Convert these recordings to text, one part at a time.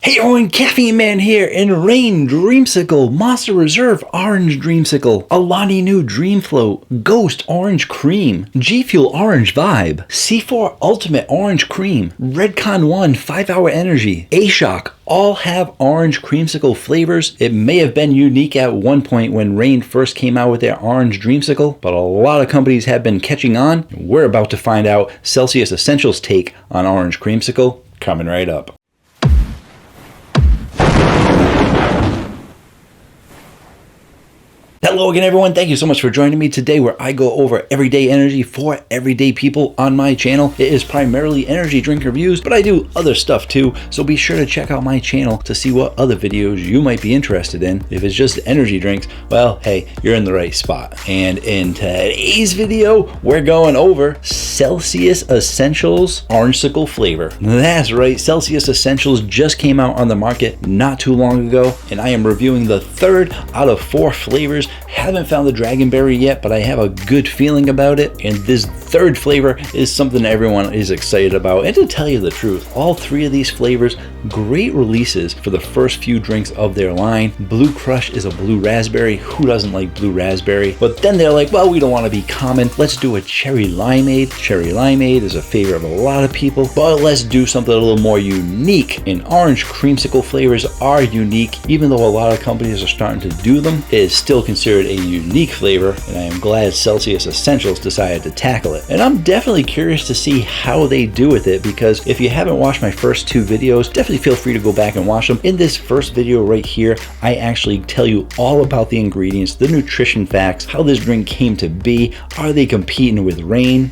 Hey everyone, Caffeine Man here in Rain Dreamsicle, Monster Reserve Orange Dreamsicle, Alani New Dream Float, Ghost Orange Cream, G Fuel Orange Vibe, C4 Ultimate Orange Cream, Redcon 1 5-Hour Energy, A-Shock, all have orange creamsicle flavors. It may have been unique at one point when Rain first came out with their orange dreamsicle, but a lot of companies have been catching on. We're about to find out Celsius Essentials' take on orange creamsicle, coming right up. Hello again everyone, thank you so much for joining me today where I go over everyday energy for everyday people on my channel. It is primarily energy drink reviews, but I do other stuff too, so be sure to check out my channel to see what other videos you might be interested in. If it's just energy drinks, well, hey, you're in the right spot. And in today's video, we're going over Celsius Essentials Orangesicle flavor. That's right, Celsius Essentials just came out on the market not too long ago, and I am reviewing the third out of 4 flavors. Haven't found the dragonberry yet, but I have a good feeling about it, and this third flavor is something everyone is excited about. And to tell you the truth, all 3 of these flavors, great releases for the first few drinks of their line. Blue Crush is a blue raspberry. Who doesn't like blue raspberry? But then they're like, well, we don't want to be common, let's do a cherry limeade. Cherry limeade is a favorite of a lot of people, but let's do something a little more unique. And orange creamsicle flavors are unique, even though a lot of companies are starting to do them. It is still considered a unique flavor, and I am glad Celsius Essentials decided to tackle it. And I'm definitely curious to see how they do with it, because if you haven't watched my first 2 videos, definitely feel free to go back and watch them. In this first video right here, I actually tell you all about the ingredients, the nutrition facts, how this drink came to be, are they competing with Rain?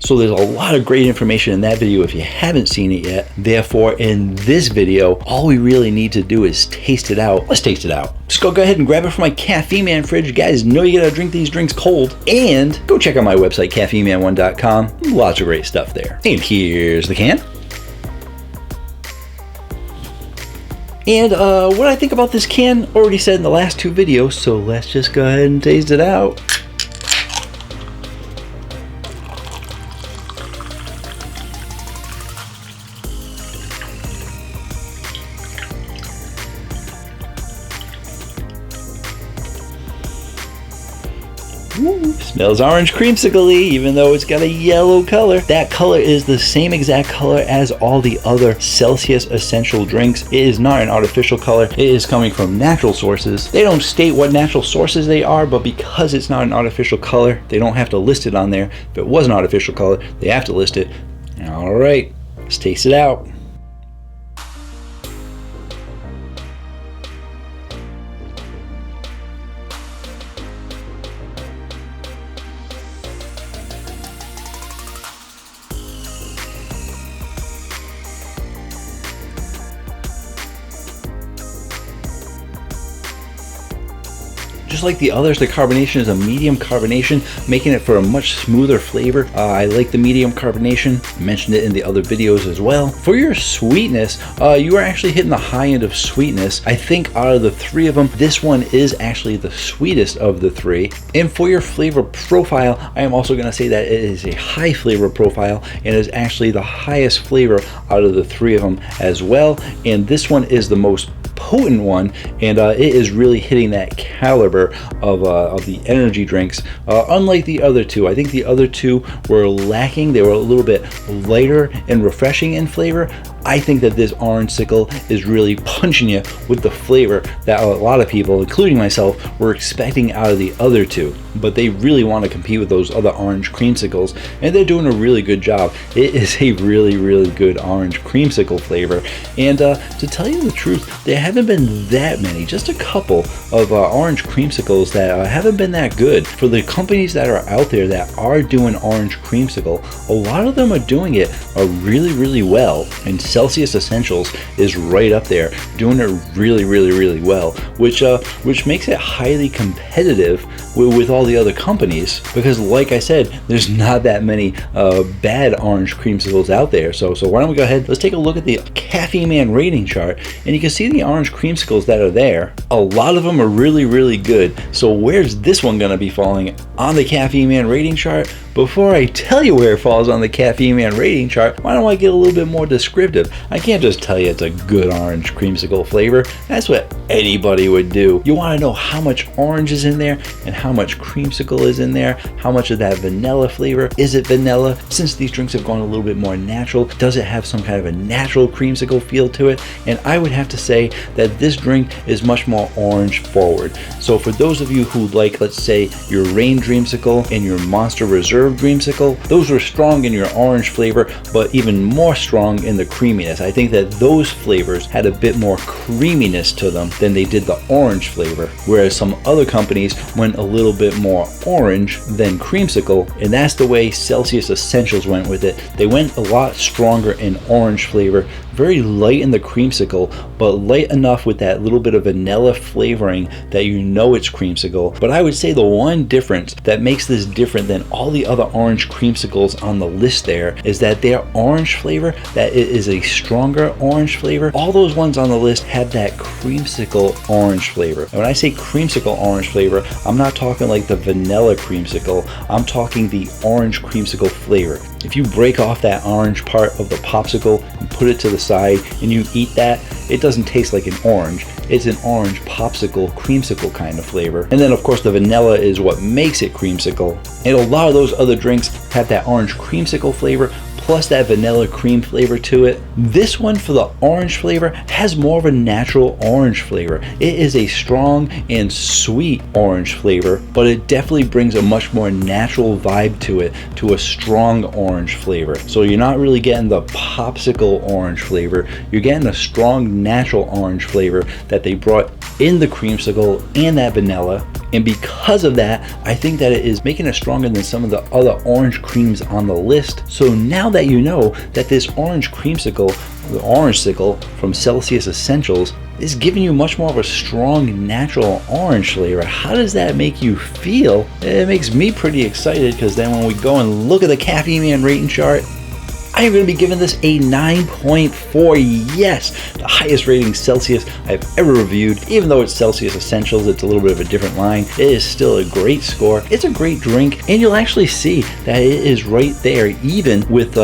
So there's a lot of great information in that video if you haven't seen it yet. Therefore, in this video, all we really need to do is taste it out. Let's taste it out. Just go ahead and grab it from my Caffeine Man fridge. You guys know you gotta drink these drinks cold. And go check out my website, caffeineman1.com. Lots of great stuff there. And here's the can. And what I think about this can, already said in the last 2 videos, so let's just go ahead and taste it out. Ooh, smells orange creamsicle-y, even though it's got a yellow color. That color is the same exact color as all the other Celsius Essential drinks. It is not an artificial color. It is coming from natural sources. They don't state what natural sources they are, but because it's not an artificial color, they don't have to list it on there. If it was an artificial color, they have to list it. All right, let's taste it out. Just like the others, the carbonation is a medium carbonation, making it for a much smoother flavor. I like the medium carbonation. I mentioned it in the other videos as well. For your sweetness, you are actually hitting the high end of sweetness. I think out of the 3 of them, this one is actually the sweetest of the 3. And for your flavor profile, I am also going to say that it is a high flavor profile and is actually the highest flavor out of the 3 of them as well. And this one is the most potent one, and it is really hitting that caliber of the energy drinks, unlike the other 2. I think the other 2 were lacking. They were a little bit lighter and refreshing in flavor. I think that this Orangesicle is really punching you with the flavor that a lot of people, including myself, were expecting out of the other 2. But they really want to compete with those other orange creamsicles, and they're doing a really good job. It is a really, really good orange creamsicle flavor. And to tell you the truth, there haven't been that many, just a couple of orange creamsicles that haven't been that good. For the companies that are out there that are doing orange creamsicle, a lot of them are doing it really, really well. And Celsius Essentials is right up there, doing it really, really, really well, which makes it highly competitive with all the other companies, because like I said, there's not that many bad orange creamsicles out there. So why don't we go ahead, let's take a look at the Caffeine Man rating chart, and you can see the orange creamsicles that are there. A lot of them are really, really good. So where's this one gonna be falling on the Caffeine Man rating chart? Before I tell you where it falls on the Caffeine Man rating chart, why don't I get a little bit more descriptive? I can't just tell you it's a good orange creamsicle flavor. That's what anybody would do. You want to know how much orange is in there and how much creamsicle is in there, how much of that vanilla flavor. Is it vanilla? Since these drinks have gone a little bit more natural, does it have some kind of a natural creamsicle feel to it? And I would have to say that this drink is much more orange forward. So for those of you who like, let's say, your Rain Dreamsicle and your Monster Reserve Dreamsicle, those were strong in your orange flavor, but even more strong in the creaminess. I think that those flavors had a bit more creaminess to them than they did the orange flavor, whereas some other companies went a little bit more orange than creamsicle, and that's the way Celsius Essentials went with it. They went a lot stronger in orange flavor, very light in the creamsicle, but light enough with that little bit of vanilla flavoring that you know it's creamsicle. But I would say the one difference that makes this different than all the other orange creamsicles on the list there is that their orange flavor, that it is a stronger orange flavor. All those ones on the list have that creamsicle orange flavor. And when I say creamsicle orange flavor, I'm not talking like the vanilla creamsicle, I'm talking the orange creamsicle flavor. If you break off that orange part of the popsicle and put it to the side and you eat that, it doesn't taste like an orange. It's an orange popsicle, creamsicle kind of flavor. And then of course the vanilla is what makes it creamsicle. And a lot of those other drinks have that orange creamsicle flavor plus that vanilla cream flavor to it. This one, for the orange flavor, has more of a natural orange flavor. It is a strong and sweet orange flavor, but it definitely brings a much more natural vibe to it, to a strong orange flavor. So you're not really getting the popsicle orange flavor, you're getting a strong natural orange flavor that they brought in the creamsicle and that vanilla. And because of that, I think that it is making it stronger than some of the other orange creams on the list. So now that you know that this orange creamsicle, the Orangesicle from Celsius Essentials, is giving you much more of a strong natural orange flavor, how does that make you feel? It makes me pretty excited, because then when we go and look at the Caffeine Man rating chart, I am going to be giving this a 9.4. Yes, the highest rating Celsius I've ever reviewed. Even though it's Celsius Essentials, it's a little bit of a different line. It is still a great score. It's a great drink, and you'll actually see that it is right there, even with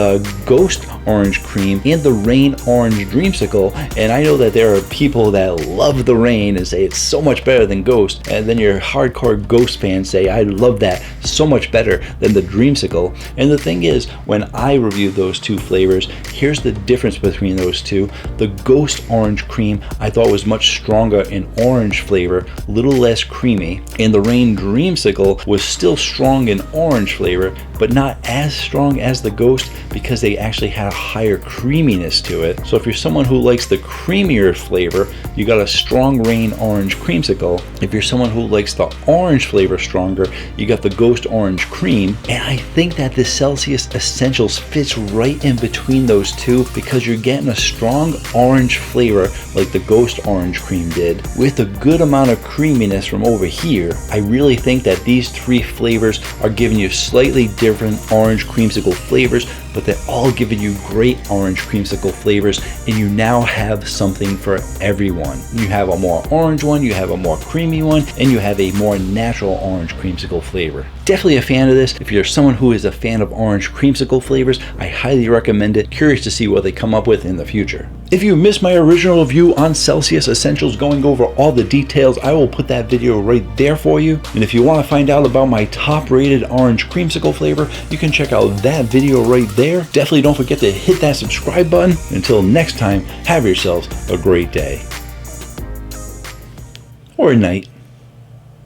Ghost Orange Cream and the Rain Orange Dreamsicle. And I know that there are people that love the Rain and say it's so much better than Ghost, and then your hardcore Ghost fans say I love that so much better than the Dreamsicle. And the thing is, when I reviewed those two flavors, here's the difference between those two. The Ghost Orange Cream I thought was much stronger in orange flavor, a little less creamy, and the Rain Dreamsicle was still strong in orange flavor, but not as strong as the Ghost, because they actually had a higher creaminess to it. So if you're someone who likes the creamier flavor, you got a strong Rain Orange Creamsicle. If you're someone who likes the orange flavor stronger, you got the Ghost Orange Cream. And I think that the Celsius Essentials fits right in between those two, because you're getting a strong orange flavor like the Ghost Orange Cream did, with a good amount of creaminess from over here. I really think that these three flavors are giving you slightly different orange creamsicle flavors, but they're all giving you great orange creamsicle flavors, and you now have something for everyone. You have a more orange one, you have a more creamy one, and you have a more natural orange creamsicle flavor. Definitely a fan of this. If you're someone who is a fan of orange creamsicle flavors, I highly recommend it. Curious to see what they come up with in the future. If you missed my original review on Celsius Essentials going over all the details, I will put that video right there for you. And if you want to find out about my top rated orange creamsicle flavor, you can check out that video right there. Definitely don't forget to hit that subscribe button. Until next time, have yourselves a great day. Or night.